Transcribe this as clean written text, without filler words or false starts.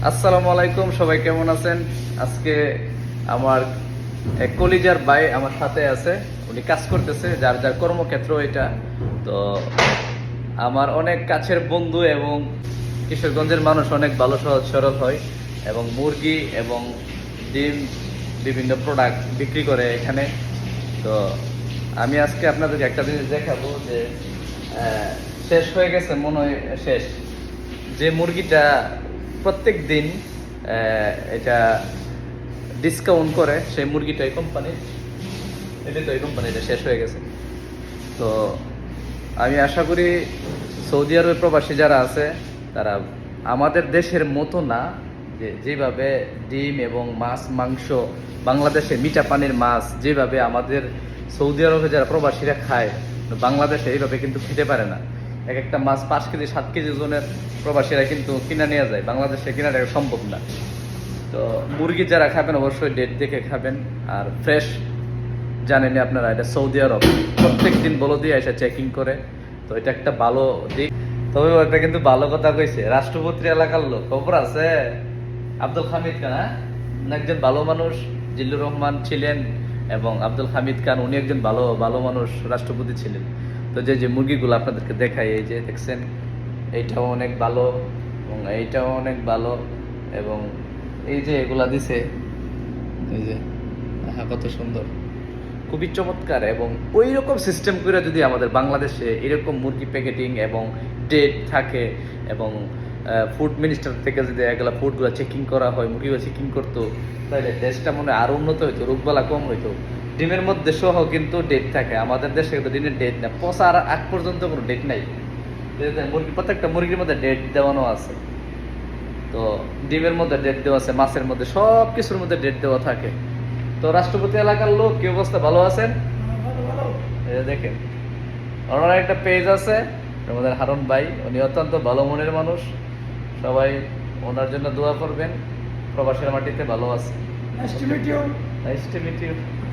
আসসালামু আলাইকুম, সবাই কেমন আছেন? আজকে আমার এক কলিজার ভাই আমার সাথে আছে, উনি কাজ করতেছে, যার যার কর্মক্ষেত্র এটা। তো আমার অনেক কাছের বন্ধু এবং কিশোরগঞ্জের মানুষ অনেক ভালো সহজ সরল হয় এবং মুরগি এবং ডিম বিভিন্ন প্রোডাক্ট বিক্রি করে এখানে। তো আমি আজকে আপনাদেরকে একটা জিনিস দেখাবো যে শেষ হয়ে গেছে মনে হয়, শেষ যে মুরগিটা প্রত্যেক দিন এটা ডিসকাউন্ট করে সেই মুরগিটা এই কোম্পানি, এই কোম্পানিটা শেষ হয়ে গেছে। তো আমি আশা করি সৌদি আরবের প্রবাসী যারা আছে তারা আমাদের দেশের মতো না, যে যেভাবে ডিম এবং মাছ মাংস, বাংলাদেশে মিঠা পানির মাছ যেভাবে আমাদের সৌদি আরবে যারা প্রবাসীরা খায়, বাংলাদেশে এইভাবে কিন্তু খেতে পারে না। এক একটা মাছ 5 কেজি 7 কেজি ওজনের প্রবাসীরা কিন্তু কিনা নিয়ে যায়, বাংলাদেশে কিনাটা সম্ভব না। তো মুরগি যারা খাবেন অবশ্যই ডেট দেখে খাবেন, আর ফ্রেশ জানেন আপনারা, এটা সৌদি আরব প্রত্যেক দিন বলো দিয়ে এসে চেকিং করে। তো এটা একটা ভালো দিক। তবে একটা কিন্তু ভালো কথা কইছে, রাষ্ট্রপতি এলাকার লোক খবর আছে আব্দুল হামিদ খান, হ্যাঁ? উনি একজন ভালো মানুষ, জিল্লুর রহমান ছিলেন এবং আব্দুল হামিদ খান উনি একজন ভালো ভালো মানুষ, রাষ্ট্রপতি ছিলেন। তো যে যে মুরগিগুলো আপনাদেরকে দেখাই, এই যে দেখছেন এইটাও অনেক ভালো এবং এইটাও অনেক ভালো, এবং এই যে এগুলা দিছে, এই যে কত সুন্দর, খুবই চমৎকার। এবং ওই রকম সিস্টেম করে যদি আমাদের বাংলাদেশে এরকম মুরগি প্যাকেটিং এবং ডেট থাকে এবং ফুড মিনিস্টার থেকে যদি এগুলা ফুডগুলো চেকিং করা হয়, মুরগিগুলো চেকিং করতো, তাহলে দেশটা মনে হয় আরও উন্নত হইতো, রোগবালা কম হইতো। ডিমের মধ্যে সহ কিন্তু ডেট থাকে, আমাদের দেশে কিন্তু ডিমের ডেট না, পচার আগ পর্যন্ত কোনো ডেট নাই। মুরগি প্রত্যেকটা মুরগির মধ্যে ডেট দেওয়ানো আছে। তো ডিমের মধ্যে ডেট দেওয়া আছে, মাছের মধ্যে, সব কিছুর মধ্যে ডেট দেওয়া থাকে। তো রাষ্ট্রপতি এলাকার লোক কি অবস্থা, ভালো আছেন? এই যে দেখেন, ওনার একটা পেজ আছে আমাদের হারুন ভাই, উনি অত্যন্ত ভালো মনের মানুষ, সবাই ওনার জন্য দোয়া করবেন। প্রবাসের মাটিতে ভালো আছে। Nice to meet you. Nice to meet you.